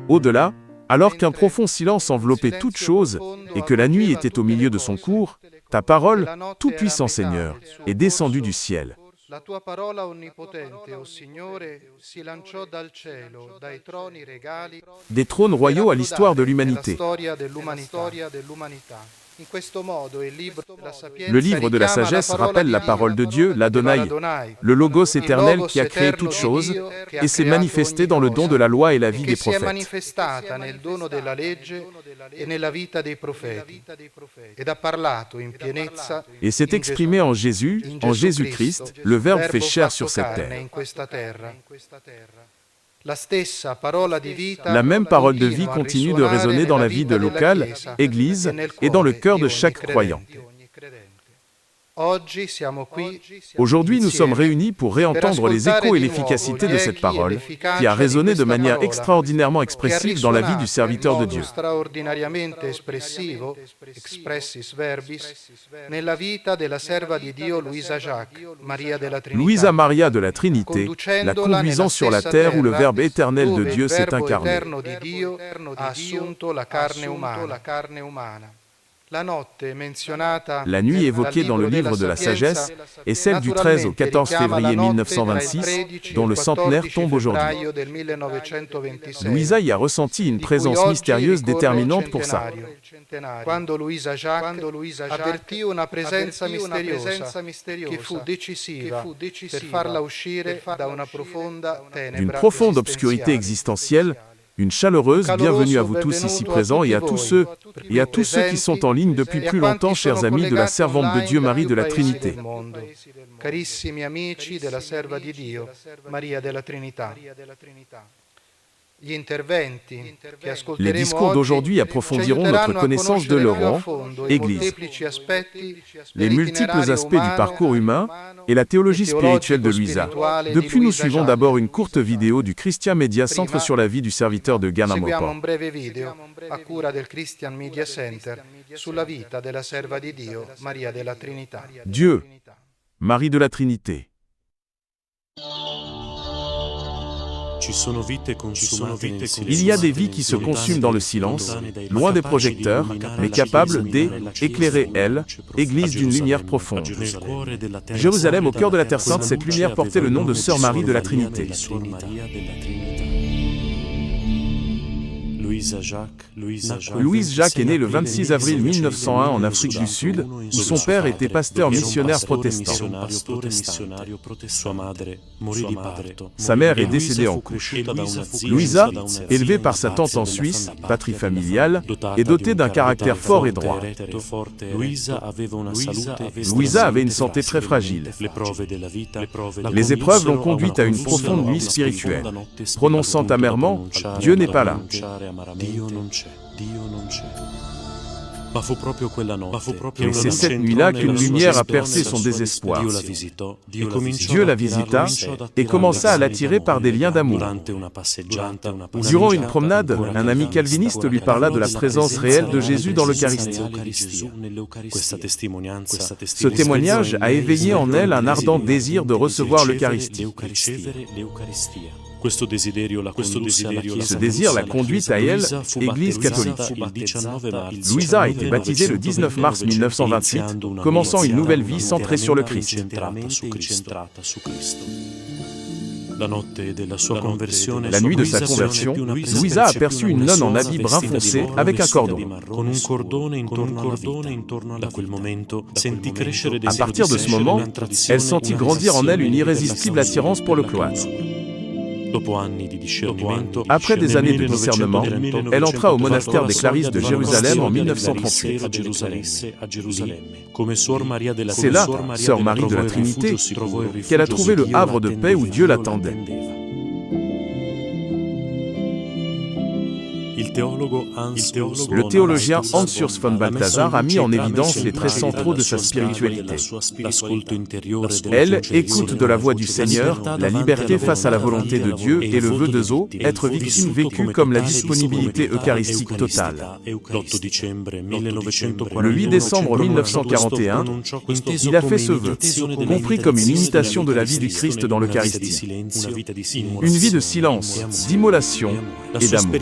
Au-delà, alors qu'un profond silence enveloppait toute chose, et que la nuit était au milieu de son cours, ta parole, tout-puissant Seigneur, est descendue du ciel. La tua parola onnipotente, o Signore, si lanciò dal cielo, dai troni regali, Des trônes royaux à l'histoire de l'humanité. storia dell'umanità. In questo modo il libro della sapienza Le livre de la sagesse rappelle la parole de Dieu, l'Adonai, le Logos éternel qui a créé toutes choses et s'est manifesté dans le don de la loi et la vie des che si è prophètes. manifestata nel dono della legge e nella vita dei profeti ed ha parlato in pienezza Et s'est exprimé en Jésus, en Jésus-Christ, le Verbe fait chair sur cette terre. in questa terra. La stessa parola di vita La même parole de vie continue de résonner dans la vie de locale, Église, et dans le cœur de chaque croyant. Aujourd'hui, nous sommes réunis pour réentendre les échos et l'efficacité de cette parole, qui a résonné de manière extraordinairement expressive dans la vie du serviteur de Dieu. straordinariamente espressivo, expressis verbis, nella vita della serva di Dio Luisa Jacques, Maria della Trinità. Louisa Maria de la Trinité, la conduisant sur la terre où le Verbe éternel de Dieu s'est incarné. L'Eterno di Dio ha assunto la carne umana. La nuit évoquée dans le livre de la sagesse est celle du 13 au 14 février 1926, dont le centenaire tombe aujourd'hui. Louisa y a ressenti une présence mystérieuse déterminante pour ça. Quando Luisa Jacques avvertì una presenza misteriosa che fu decisiva per farla uscire da una profonda D'une tenebra profonde obscurité existentielle, une chaleureuse bienvenue à vous tous ici présents et à tous ceux qui sont en ligne depuis plus longtemps, chers amis de la servante de Dieu Marie de la Trinité. Carissimi amici della serva di Dio, Maria della Trinità. Les discours d'aujourd'hui approfondiront notre connaissance de leur rang, Église, les multiples aspects du parcours humain et la théologie spirituelle de Louisa. Depuis, nous suivons d'abord une courte vidéo du Christian Media Center sur la vie du serviteur de Ghana Seguiamo un Mopor. breve video a cura del Christian Media Center sulla vita della serva di Dio, Maria della Trinità. Dieu, Marie de la Trinité. Il y a des vies qui se consument dans le silence, loin des projecteurs, mais capables d'éclairer, elle, Église d'une lumière profonde. Jérusalem, au cœur de la Terre Sainte, cette lumière portait le nom de Sœur Marie de la Trinité. Louise Jacques est née le 26 avril 1901 en Afrique du Sud, où son père était pasteur missionnaire protestant. Sa mère est décédée en couche. Louisa, élevée par sa tante en Suisse, patrie familiale, est dotée d'un caractère fort et droit. Louisa avait une santé très fragile. Les épreuves l'ont conduite à une profonde nuit spirituelle, prononçant amèrement « Dieu n'est pas là ». Et c'est cette nuit-là qu'une lumière a percé son désespoir. Dieu la visita et commença à l'attirer par des liens d'amour. Durant une promenade, un ami calviniste lui parla de la présence réelle de Jésus dans l'Eucharistie. Ce témoignage a éveillé en elle un ardent désir de recevoir l'Eucharistie. Ce désir l'a conduite à elle, Église catholique. Louisa a été baptisée le 19 mars 1928, commençant une nouvelle vie centrée sur le Christ. La nuit de sa conversion, Louisa aperçut une nonne en habit brun foncé avec un cordon. À partir de ce moment, elle sentit grandir en elle une irrésistible attirance pour le cloître. Après des années de discernement, elle entra au monastère des Clarisses de Jérusalem en 1938. C'est là, Sœur Marie de la Trinité, qu'elle a trouvé le havre de paix où Dieu l'attendait. Le théologien Hans Urs von Balthasar a mis en évidence les traits centraux de sa spiritualité. Elle, écoute de la voix du Seigneur, la liberté face à la volonté de Dieu et le vœu de Zo, être victime vécue comme la disponibilité eucharistique totale. Le 8 décembre 1941, il a fait ce vœu, compris comme une imitation de la vie du Christ dans l'Eucharistie. Une vie de silence, d'immolation et d'amour.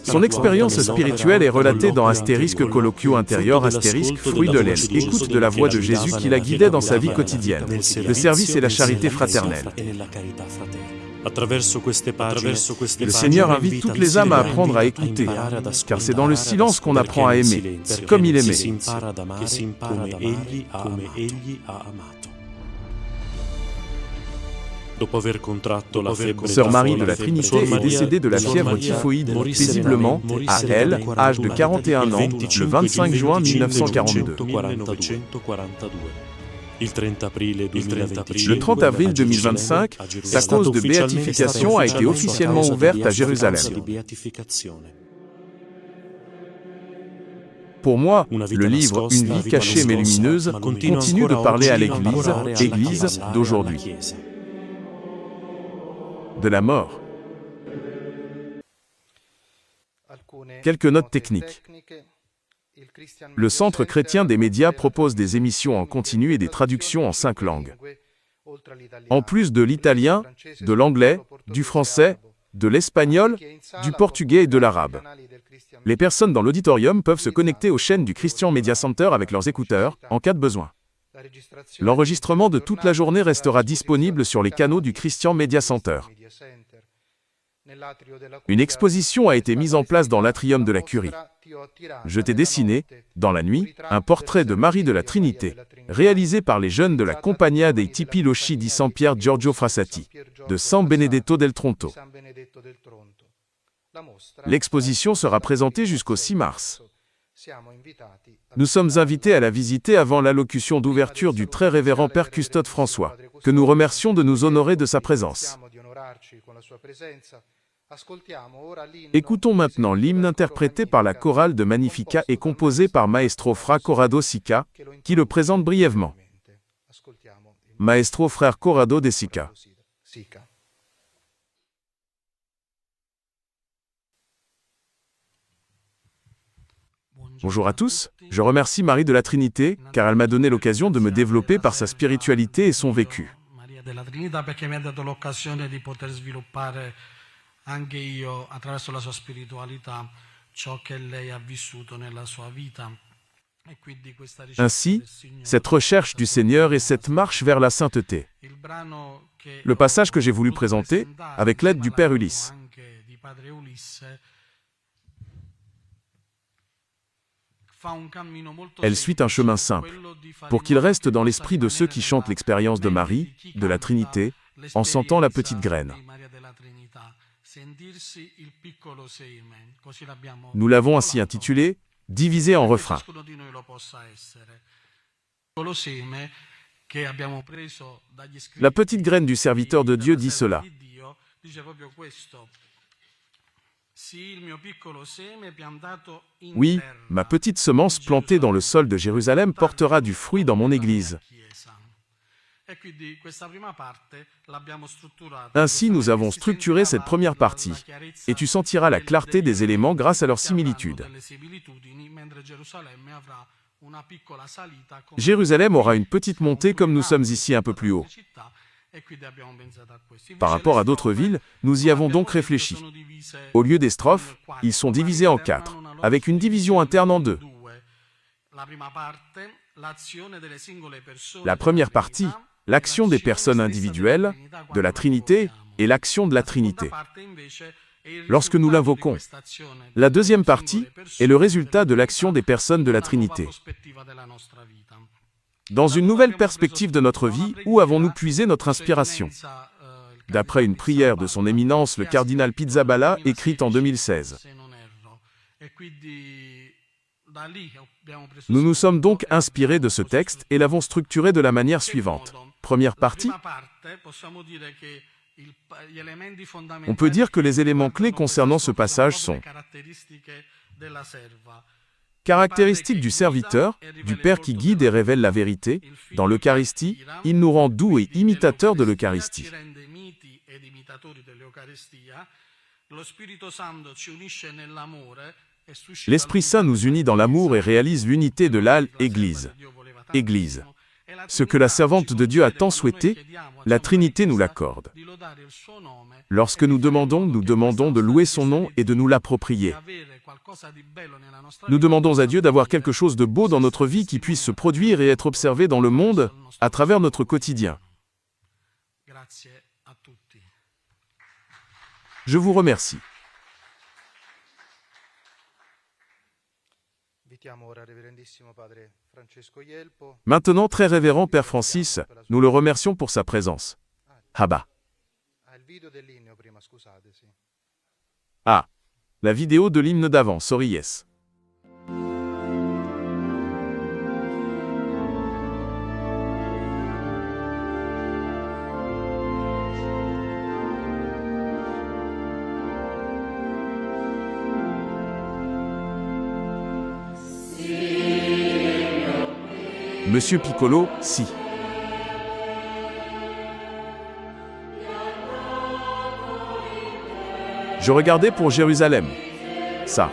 Son expérience spirituelle est relatée dans Astérisque Colloquio Intérieur Astérisque Fruit de l'aile. Écoute de la voix de Jésus qui la guidait dans sa vie quotidienne. Le service et la charité fraternelle. Le Seigneur invite toutes les âmes à apprendre à écouter, car c'est dans le silence qu'on apprend à aimer, comme il aimait. Sœur Marie de la Trinité est décédée de la fièvre typhoïde paisiblement, à elle, âge de 41 ans, le 25 juin 1942. Le 30 avril 2025, sa cause de béatification a été officiellement ouverte à Jérusalem. Pour moi, le livre « Une vie cachée mais lumineuse » continue de parler à l'Église d'aujourd'hui. De la mort. Quelques notes techniques. Le Centre chrétien des médias propose des émissions en continu et des traductions en 5 langues. En plus de l'italien, de l'anglais, du français, de l'espagnol, du portugais et de l'arabe. Les personnes dans l'auditorium peuvent se connecter aux chaînes du Christian Media Center avec leurs écouteurs, en cas de besoin. L'enregistrement de toute la journée restera disponible sur les canaux du Christian Media Center. Une exposition a été mise en place dans l'atrium de la Curie. Je t'ai dessiné, dans la nuit, un portrait de Marie de la Trinité, réalisé par les jeunes de la Compagnia dei Tipi Loschi di San Pier Giorgio Frassati, de San Benedetto del Tronto. L'exposition sera présentée jusqu'au 6 mars. Nous sommes invités à la visiter avant l'allocution d'ouverture du très révérend Père Custode François, que nous remercions de nous honorer de sa présence. Écoutons maintenant l'hymne interprété par la chorale de Magnificat et composé par Maestro Fra Corrado Sica, qui le présente brièvement. Maestro Frère Corrado de Sica. Bonjour à tous, je remercie Marie de la Trinité, car elle m'a donné l'occasion de me développer par sa spiritualité et son vécu. Anche io, attraverso la sua spiritualità, ciò che lei ha vissuto nella sua vita. Ainsi, cette recherche du Seigneur et cette marche vers la sainteté. Le passage que j'ai voulu présenter, avec l'aide du Père Ulysse. Elle suit un chemin simple, pour qu'il reste dans l'esprit de ceux qui chantent l'expérience de Marie, de la Trinité, en sentant la petite graine. Nous l'avons ainsi intitulé « Divisé en refrains ». La petite graine du serviteur de Dieu dit cela. Oui, ma petite semence plantée dans le sol de Jérusalem portera du fruit dans mon Église. Ainsi, nous avons structuré cette première partie, et tu sentiras la clarté des éléments grâce à leur similitude. Jérusalem aura une petite montée comme nous sommes ici un peu plus haut. Par rapport à d'autres villes, nous y avons donc réfléchi. Au lieu des strophes, ils sont divisés en 4, avec une division interne en 2. La première partie, l'action des personnes individuelles, de la Trinité, et l'action de la Trinité. Lorsque nous l'invoquons, la deuxième partie est le résultat de l'action des personnes de la Trinité. Dans une nouvelle perspective de notre vie, où avons-nous puisé notre inspiration? D'après une prière de son éminence le cardinal Pizzaballa, écrite en 2016. Nous nous sommes donc inspirés de ce texte et l'avons structuré de la manière suivante. Première partie, On peut dire que les éléments clés concernant ce passage sont caractéristiques du serviteur, du Père qui guide et révèle la vérité. Dans l'Eucharistie, il nous rend doux et imitateurs de l'Eucharistie. L'Esprit Saint nous unit dans l'amour et réalise l'unité de l'Église. Église. Ce que la servante de Dieu a tant souhaité, la Trinité nous l'accorde. Lorsque nous demandons de louer son nom et de nous l'approprier. Nous demandons à Dieu d'avoir quelque chose de beau dans notre vie qui puisse se produire et être observé dans le monde à travers notre quotidien. Je vous remercie. Maintenant, très révérend Père Francis, nous le remercions pour sa présence. Haba. Ah, la vidéo de l'hymne d'avant, sorry yes. Monsieur Piccolo, si. Je regardais pour Jérusalem. Ça.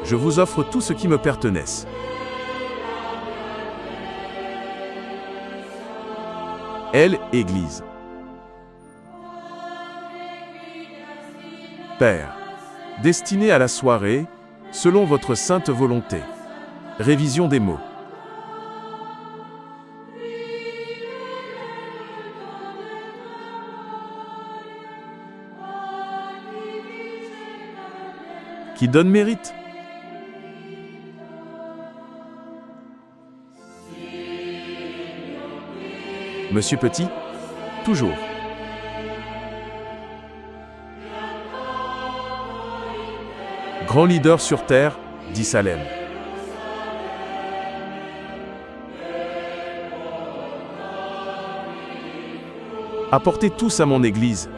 Je vous offre tout ce qui me pertenesse. Elle, Église. Père. Destiné à la soirée, selon votre sainte volonté. Révision des mots. Qui donne mérite. Monsieur Petit, toujours. Grand leader sur terre, dit Salem. Apportez tous à mon église.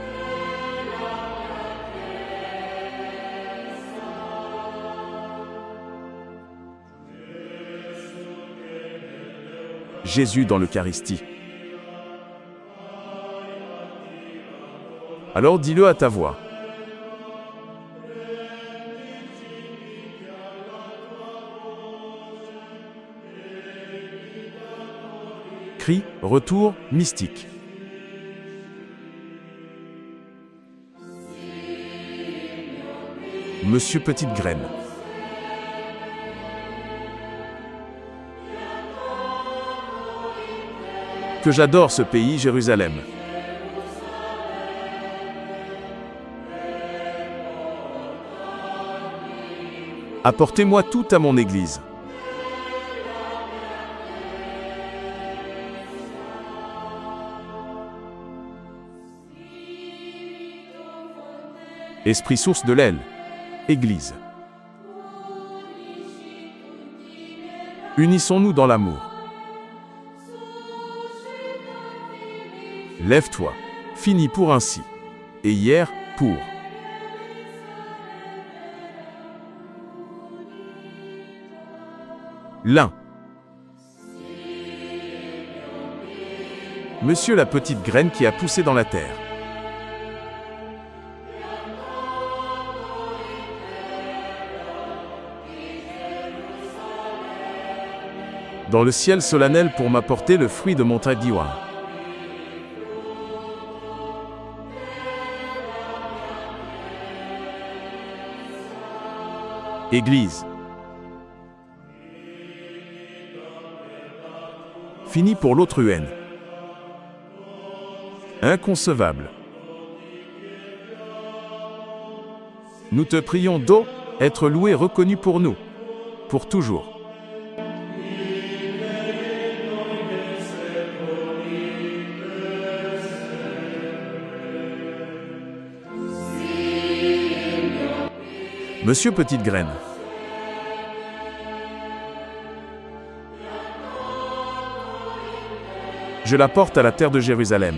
Jésus dans l'Eucharistie. Alors dis-le à ta voix. Cri, retour, mystique. Monsieur Petite Graine. Que j'adore ce pays, Jérusalem. Apportez-moi tout à mon église. Esprit source de l'aile. Église. Unissons-nous dans l'amour. Lève-toi. Fini pour ainsi. Et hier, pour. L'un. Monsieur la petite graine qui a poussé dans la terre. Dans le ciel solennel pour m'apporter le fruit de mon Tadiwa. Église. Fini pour l'autre haine. Inconcevable. Nous te prions d'eau, être loué, reconnu pour nous. Pour toujours. Monsieur Petite Graine. Je la porte à la terre de Jérusalem.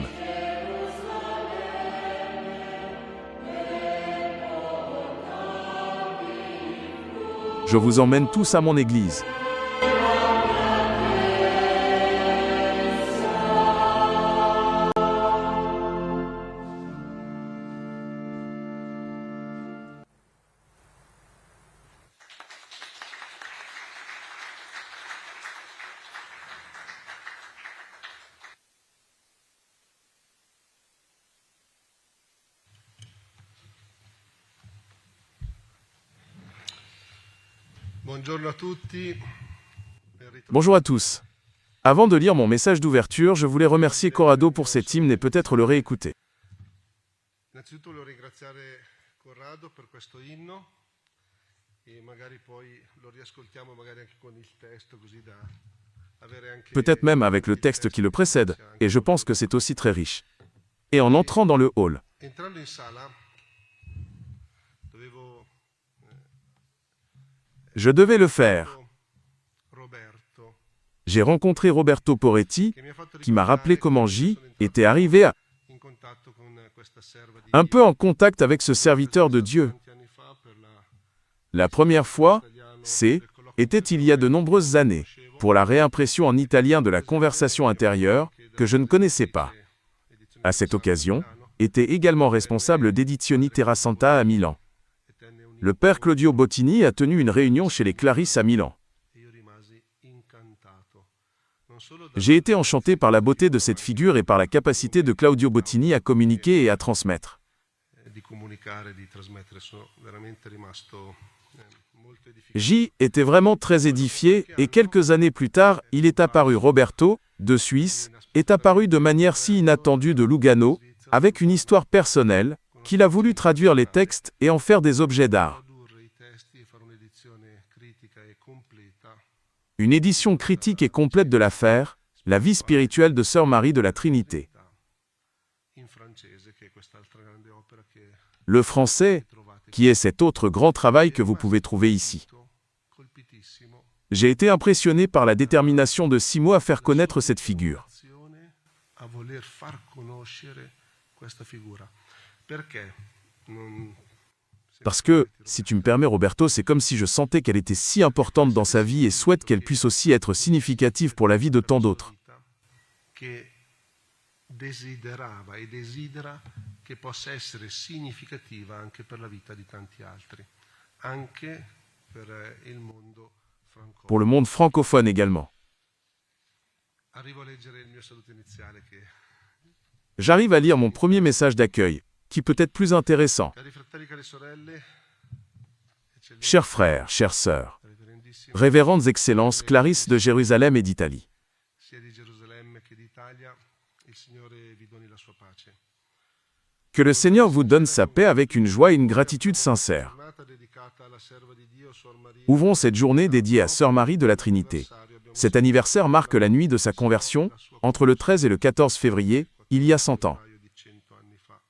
Je vous emmène tous à mon église. Bonjour à tous. Avant de lire mon message d'ouverture, je voulais remercier Corrado pour cet hymne et peut-être le réécouter. Innanzitutto voglio ringraziare Corrado per questo inno e magari poi lo riascoltiamo magari anche con il testo così da avere anche Peut-être même avec le texte qui le précède, et je pense que c'est aussi très riche. Et en entrant dans le hall, entrando in sala dovevo je devais le faire. Roberto J'ai rencontré Roberto Poretti, che mi ha fatto qui m'a rappelé comment J sono était arrivé in contatto con questa serva di un peu en contact avec ce serviteur de Dieu. tanti anni fa per La première fois, c'est, était il y a de nombreuses années, pour la réimpression en italien de la conversation intérieure, que je ne connaissais pas. À cette occasion, était également responsable d'Edizioni Terra Santa à Milan. Le père Claudio Bottini a tenu une réunion chez les Clarisses à Milan. io rimasi incantato non solo da J'ai été enchanté par la beauté de cette figure et par la capacité de Claudio Bottini à communiquer et à transmettre. di comunicare, di trasmettere, sono veramente rimasto molto edificato. J était vraiment très édifié et quelques années plus tard, il est apparu Roberto, de Suisse, est apparu de manière si inattendue de Lugano, avec une histoire personnelle, qu'il a voulu traduire les textes et en faire des objets d'art. Tradurre i testi e fare un'edizione critica e completa Une édition critique et complète de l'affaire, La vie spirituelle de Sœur Marie de la Trinité. in francese, che è quest'altra grande opera che Le français, trovate qui est cet autre grand travail que vous pouvez trouver ici. colpitissimo. J'ai été impressionné par la détermination de Simo à faire connaître cette figure. Azione a voler far conoscere questa figura. Perché? Parce que, si tu me permets Roberto, c'est comme si je sentais qu'elle était si importante dans sa vie et souhaite qu'elle puisse aussi être significative pour la vie de tant d'autres. Che desiderava e desidera che possa essere significativa anche per la vita di tanti altri, anche per il mondo francofono. Pour le monde francophone également. Arrivo a leggere il mio saluto iniziale che J'arrive à lire mon premier message d'accueil, qui peut être plus intéressant. cari fratelli, care sorelle, Chers frères, chères sœurs, reverendissimi, révérendes excellences Clarisse de Jérusalem et d'Italie. sia di Gerusalemme che d'Italia, il Signore vi doni la sua pace. Que le Seigneur vous donne sa paix avec une joie et une gratitude sincère. Giornata dedicata alla serva di Dio, Suor Maria. Ouvrons cette journée dédiée à Sœur Marie de la Trinité. Cet anniversaire marque la nuit de sa conversion, entre le 13 et le 14 février, il y a 100 ans. Di 100 anni fa.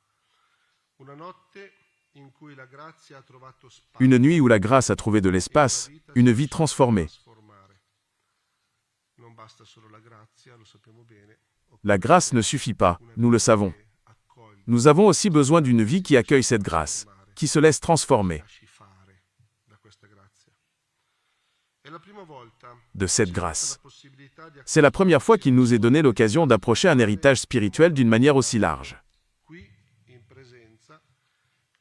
Una notte in cui la grazia ha trovato spazio Une nuit où la grâce a trouvé de l'espace, une vie transformée. trasformare. Non basta solo la grazia, lo sappiamo bene, La grâce ne suffit pas, nous le savons. che accoglie, Nous avons aussi besoin d'une vie qui accueille cette grâce, qui se laisse transformer lasci fare da questa grazia. È la prima volta de cette la grâce. possibilità di C'est la première fois qu'il nous est donné l'occasion d'approcher un héritage spirituel d'une manière aussi large. qui in presenza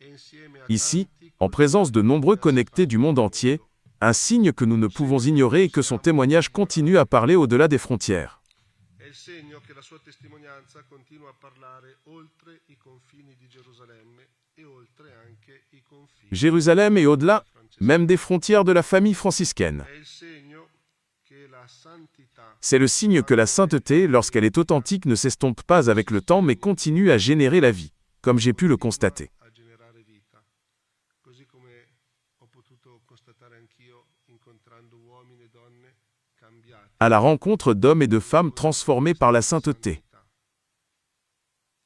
e insieme a Ici, tanti en présence de nombreux connectés du monde entier, un signe que nous ne pouvons ignorer et que son témoignage continue à parler au-delà des frontières. è il segno che la sua testimonianza continua a parlare oltre i confini di Gerusalemme e oltre anche i confini Jérusalem et au-delà, même des frontières de la famille franciscaine. È il segno che la santità C'est le signe que la sainteté, lorsqu'elle est authentique, ne s'estompe pas avec le temps mais continue à générer la vie, comme j'ai pu le constater. a generare vita. Così come ho potuto constatare anch'io incontrando uomini e donne cambiati. À la rencontre d'hommes et de femmes transformés par la sainteté.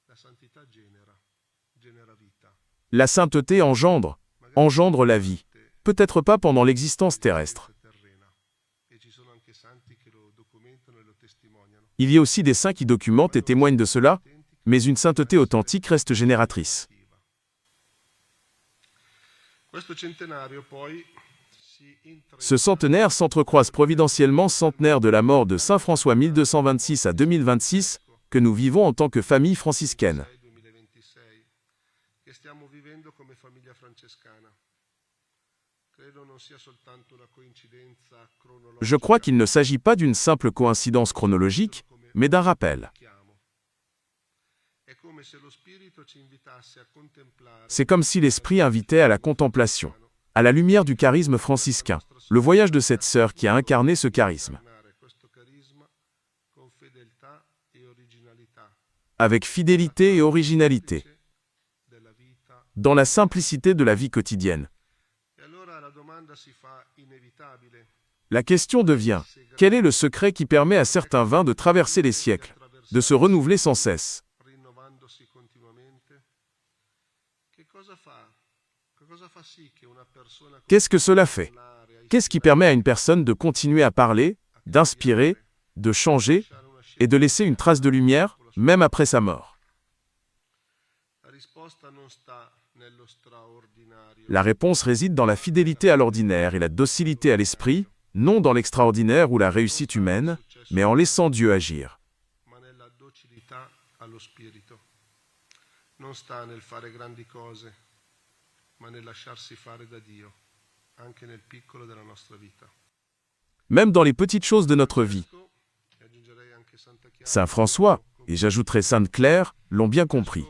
La santità genera vita. La sainteté engendre la vie. Peut-être pas pendant l'existence terrestre. terrena. E ci sono anche santi che lo documentano e lo testimoniano. Il y a aussi des saints qui documentent et témoignent de cela, mais une sainteté authentique reste génératrice. Ce centenaire s'entrecroise providentiellement centenaire de la mort de Saint François 1226 à 2026, que nous vivons en tant que famille franciscaine. Je crois qu'il ne s'agit pas d'une simple coïncidence chronologique, mais d'un rappel. C'est comme si l'Esprit invitait à la contemplation, à la lumière du charisme franciscain, le voyage de cette sœur qui a incarné ce charisme. Avec fidélité et originalité, dans la simplicité de la vie quotidienne. La question devient, quel est le secret qui permet à certains vins de traverser les siècles, de se renouveler sans cesse? Qu'est-ce que cela fait? Qu'est-ce qui permet à une personne de continuer à parler, d'inspirer, de changer, et de laisser une trace de lumière, même après sa mort? La réponse réside dans la fidélité à l'ordinaire et la docilité à l'esprit, non dans l'extraordinaire ou la réussite humaine, mais en laissant Dieu agir. Même dans les petites choses de notre vie. Saint François, et j'ajouterai Sainte Claire, l'ont bien compris.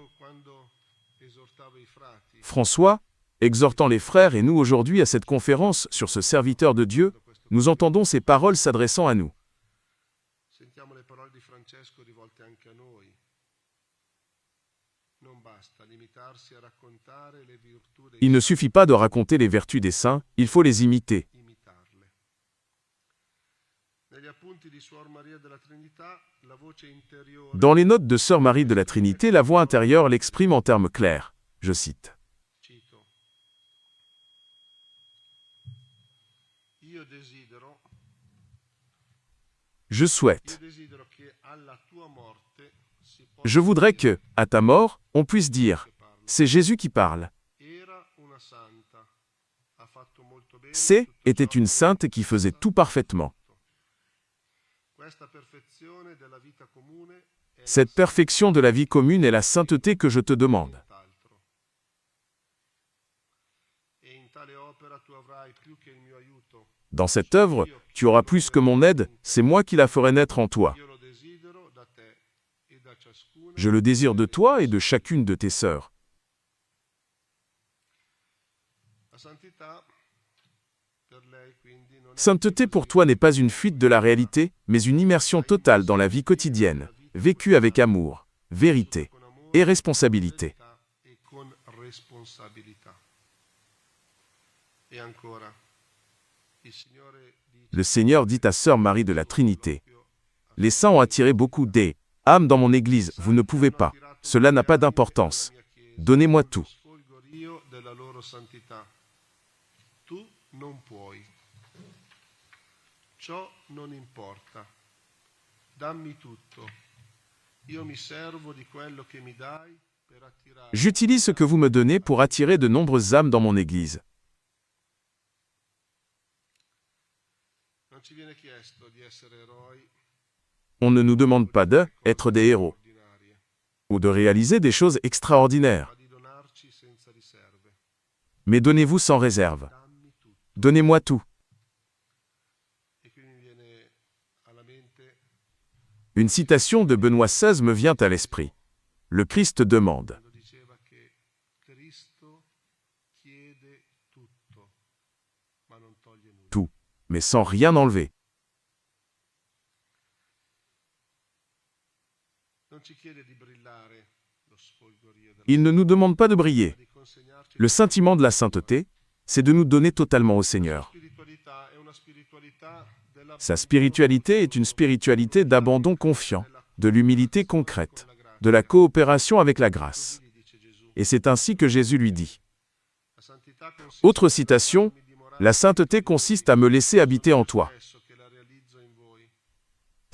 François, exhortant les frères et nous aujourd'hui à cette conférence sur ce serviteur de Dieu, nous entendons ces paroles s'adressant à nous. Il ne suffit pas de raconter les vertus des saints, il faut les imiter. Dans les notes de Sœur Marie de la Trinité, la voix intérieure l'exprime en termes clairs. Je cite. Je souhaite. Je voudrais que, à ta mort, on puisse dire, c'est Jésus qui parle. C était une sainte qui faisait tout parfaitement. Cette perfection de la vie commune est la sainteté que je te demande. Dans cette œuvre, tu auras plus que mon aide, c'est moi qui la ferai naître en toi. Je le désire de toi et de chacune de tes sœurs. Sainteté pour toi n'est pas une fuite de la réalité, mais une immersion totale dans la vie quotidienne, vécue avec amour, vérité et responsabilité. Le Seigneur dit à Sœur Marie de la Trinité, « Les saints ont attiré beaucoup d'âmes dans mon Église, vous ne pouvez pas, cela n'a pas d'importance. Donnez-moi tout. » J'utilise ce que vous me donnez pour attirer de nombreuses âmes dans mon Église. On ne nous demande pas d'être des héros ou de réaliser des choses extraordinaires. Mais donnez-vous sans réserve. Donnez-moi tout. Une citation de Benoît XVI me vient à l'esprit. Le Christ demande. Tout, mais sans rien enlever. Il ne nous demande pas de briller. Le sentiment de la sainteté, c'est de nous donner totalement au Seigneur. Sa spiritualité est une spiritualité d'abandon confiant, de l'humilité concrète, de la coopération avec la grâce. Et c'est ainsi que Jésus lui dit. Autre citation, « La sainteté consiste à me laisser habiter en toi. »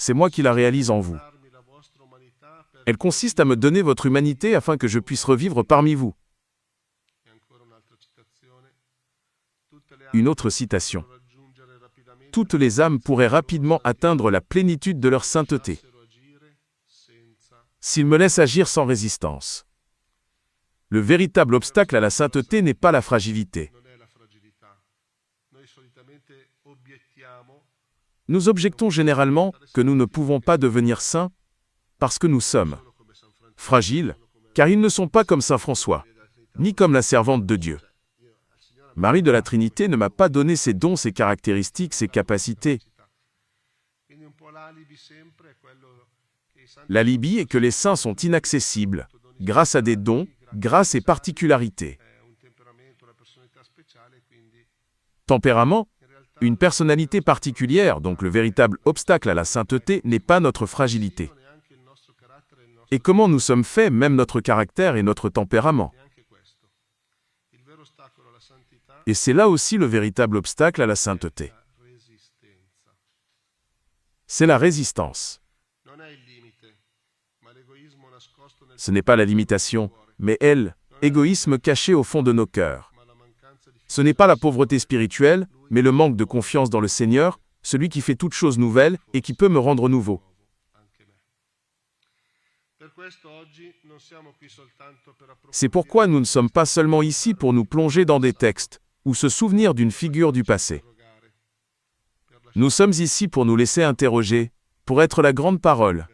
c'est moi qui la réalise en vous. Elle consiste à me donner votre humanité afin que je puisse revivre parmi vous. Une autre citation. Toutes les âmes pourraient rapidement atteindre la plénitude de leur sainteté s'ils me laissent agir sans résistance. Le véritable obstacle à la sainteté n'est pas la fragilité. Nous objectons généralement que nous ne pouvons pas devenir saints parce que nous sommes fragiles, car ils ne sont pas comme saint François, ni comme la servante de Dieu. Marie de la Trinité ne m'a pas donné ses dons, ses caractéristiques, ses capacités. L'alibi est que les saints sont inaccessibles, grâce à des dons, grâces et particularités. Tempérament, une personnalité particulière, donc le véritable obstacle à la sainteté, n'est pas notre fragilité. Et comment nous sommes faits, même notre caractère et notre tempérament. Et c'est là aussi le véritable obstacle à la sainteté. C'est la résistance. Ce n'est pas la limitation, mais égoïsme caché au fond de nos cœurs. Ce n'est pas la pauvreté spirituelle, mais le manque de confiance dans le Seigneur, celui qui fait toutes choses nouvelles et qui peut me rendre nouveau. C'est pourquoi nous ne sommes pas seulement ici pour nous plonger dans des textes, ou se souvenir d'une figure du passé. Nous sommes ici pour nous laisser interroger, pour être la grande parole.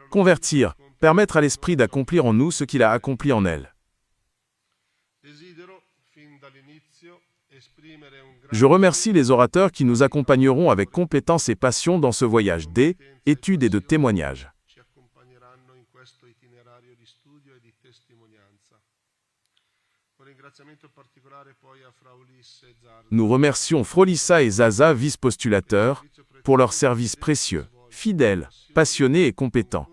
Convertir, permettre à l'Esprit d'accomplir en nous ce qu'il a accompli en elle. Je remercie les orateurs qui nous accompagneront avec compétence et passion dans ce voyage d'études et de témoignages. Nous remercions Frolissa et Zaza, vice-postulateurs, pour leur service précieux, fidèles, passionnés et compétents.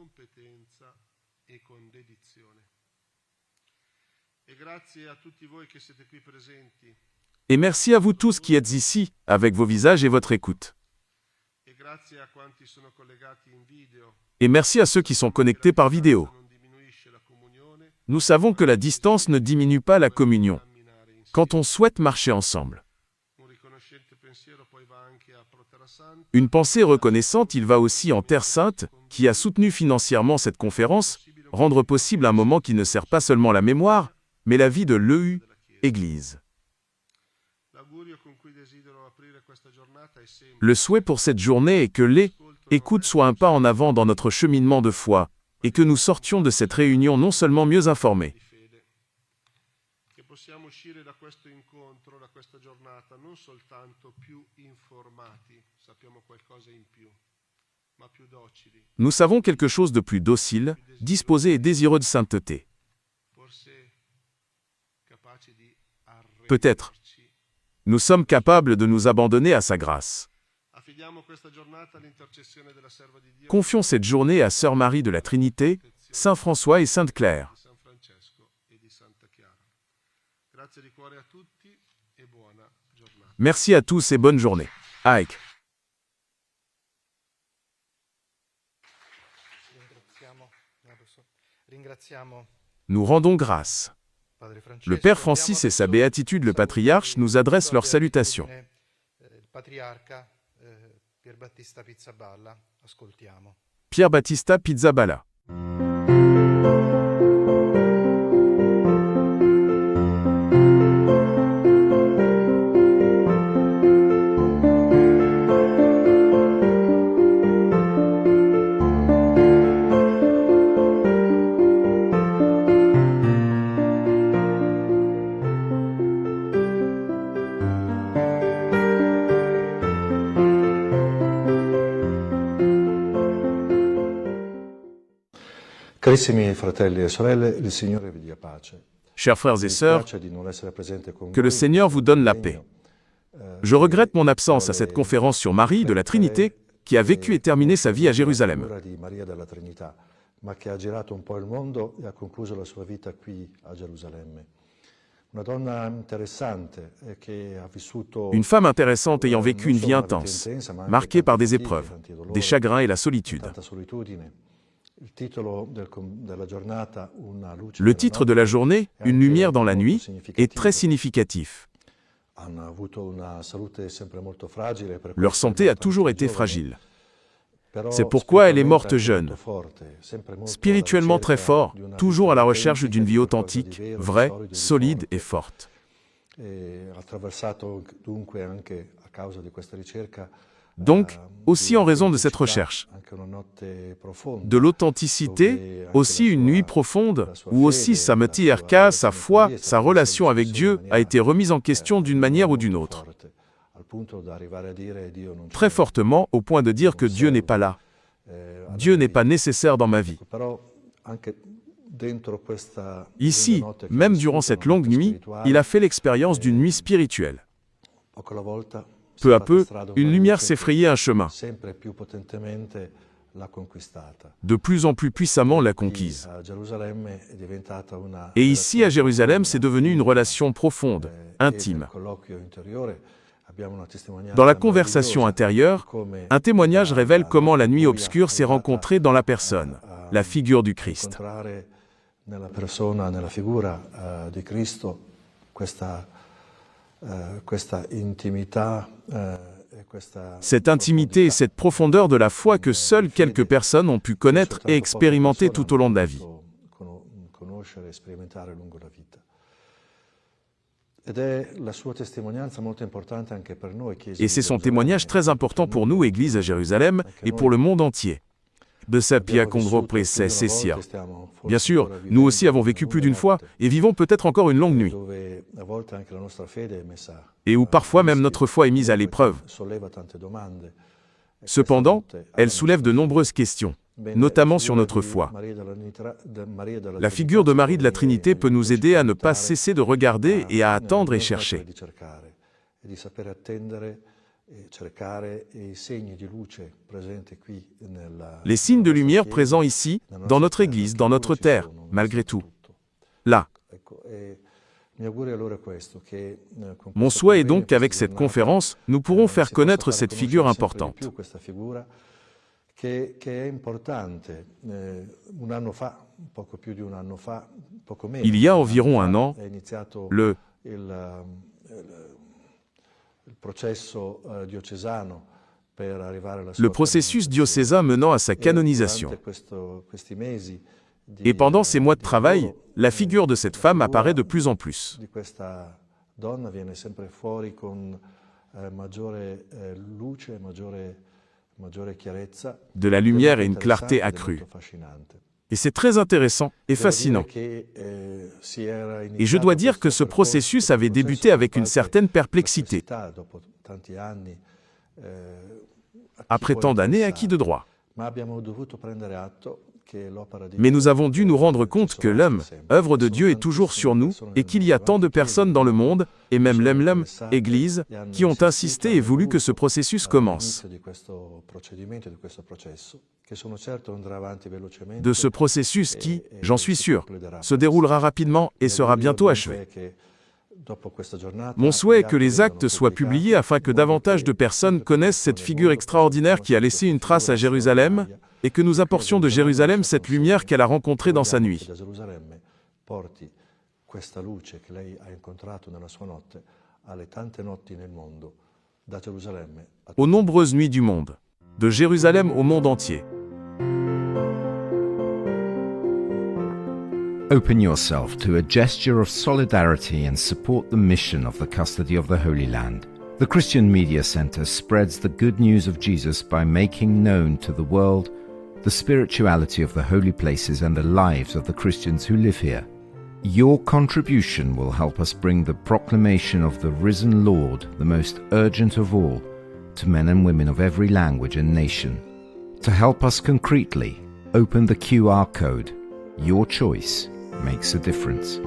Et merci à vous tous qui êtes ici, avec vos visages et votre écoute. Et merci à ceux qui sont connectés par vidéo. Nous savons que la distance ne diminue pas la communion, quand on souhaite marcher ensemble. Une pensée reconnaissante, il va aussi en Terre Sainte, qui a soutenu financièrement cette conférence, rendre possible un moment qui ne sert pas seulement la mémoire, mais la vie de l'EU, Église. Le souhait pour cette journée est que l'écoute soit un pas en avant dans notre cheminement de foi, et que nous sortions de cette réunion non seulement mieux informés, nous savons quelque chose de plus docile, disposé et désireux de sainteté. Peut-être. Nous sommes capables de nous abandonner à sa grâce. Confions cette journée à Sœur Marie de la Trinité, Saint François et Sainte Claire. Merci à tous et bonne journée. Aïk. Nous rendons grâce. Le Père Francis et sa béatitude le patriarche nous adressent leurs salutations. Pierre Battista Pizzaballa. Carissimi fratelli e sorelle, il Signore vi dia pace. Chers frères et sœurs, que le Seigneur vous donne la paix. Je regrette mon absence à cette conférence sur Marie de la Trinité, qui a vécu et terminé sa vie à Jérusalem. Une femme intéressante ayant vécu une vie intense, marquée par des épreuves, des chagrins et la solitude. Le titre de la journée, « Une lumière dans la nuit », est très significatif. Leur santé a toujours été fragile. C'est pourquoi elle est morte jeune. Spirituellement très fort, toujours à la recherche d'une vie authentique, vraie, solide et forte. Donc, aussi en raison de cette recherche, de l'authenticité, aussi une nuit profonde, où aussi sa metiérka, sa foi, sa relation avec Dieu a été remise en question d'une manière ou d'une autre. Très fortement, au point de dire que Dieu n'est pas là. Dieu n'est pas nécessaire dans ma vie. Ici, même durant cette longue nuit, il a fait l'expérience d'une nuit spirituelle. Peu à peu, une lumière s'est frayée un chemin. De plus en plus puissamment l'a conquise. Et ici, à Jérusalem, c'est devenu une relation profonde, intime. Dans la conversation intérieure, un témoignage révèle comment la nuit obscure s'est rencontrée dans la personne, la figure du Christ. Cette intimité et cette profondeur de la foi que seules quelques personnes ont pu connaître et expérimenter tout au long de la vie. Et c'est son témoignage très important pour nous, Église à Jérusalem, et pour le monde entier. Bien sûr, nous aussi avons vécu plus d'une fois, et vivons peut-être encore une longue nuit. Et où parfois même notre foi est mise à l'épreuve. Cependant, elle soulève de nombreuses questions, notamment sur notre foi. La figure de Marie de la Trinité peut nous aider à ne pas cesser de regarder et à attendre et chercher. Les signes de lumière présents ici, dans notre Église, dans notre terre, malgré tout. Là. Mon souhait est donc qu'avec cette conférence, nous pourrons faire connaître cette figure importante. Il y a environ un an, le processus diocésain menant à sa canonisation. Et pendant ces mois de travail, la figure de cette femme apparaît de plus en plus. De la lumière et une clarté accrue. Et c'est très intéressant et fascinant. Et je dois dire que ce processus avait débuté avec une certaine perplexité. Après tant d'années acquis de droit. Mais nous avons dû nous rendre compte que l'homme, œuvre de Dieu, est toujours sur nous, et qu'il y a tant de personnes dans le monde, et même l'Emlem, Église, qui ont insisté et voulu que ce processus commence. De ce processus qui, j'en suis sûr, se déroulera rapidement et sera bientôt achevé. Mon souhait est que les actes soient publiés afin que davantage de personnes connaissent cette figure extraordinaire qui a laissé une trace à Jérusalem, et que nous apportions de Jérusalem cette lumière qu'elle a rencontrée dans sa nuit. Aux nombreuses nuits du monde, de Jérusalem au monde entier. Open yourself to a gesture of solidarity and support the mission of the Custody of the Holy Land. The Christian Media Center spreads the good news of Jesus by making known to the world the spirituality of the holy places and the lives of the Christians who live here. Your contribution will help us bring the proclamation of the risen Lord, the most urgent of all, to men and women of every language and nation. To help us concretely, open the QR code. Your choice makes a difference.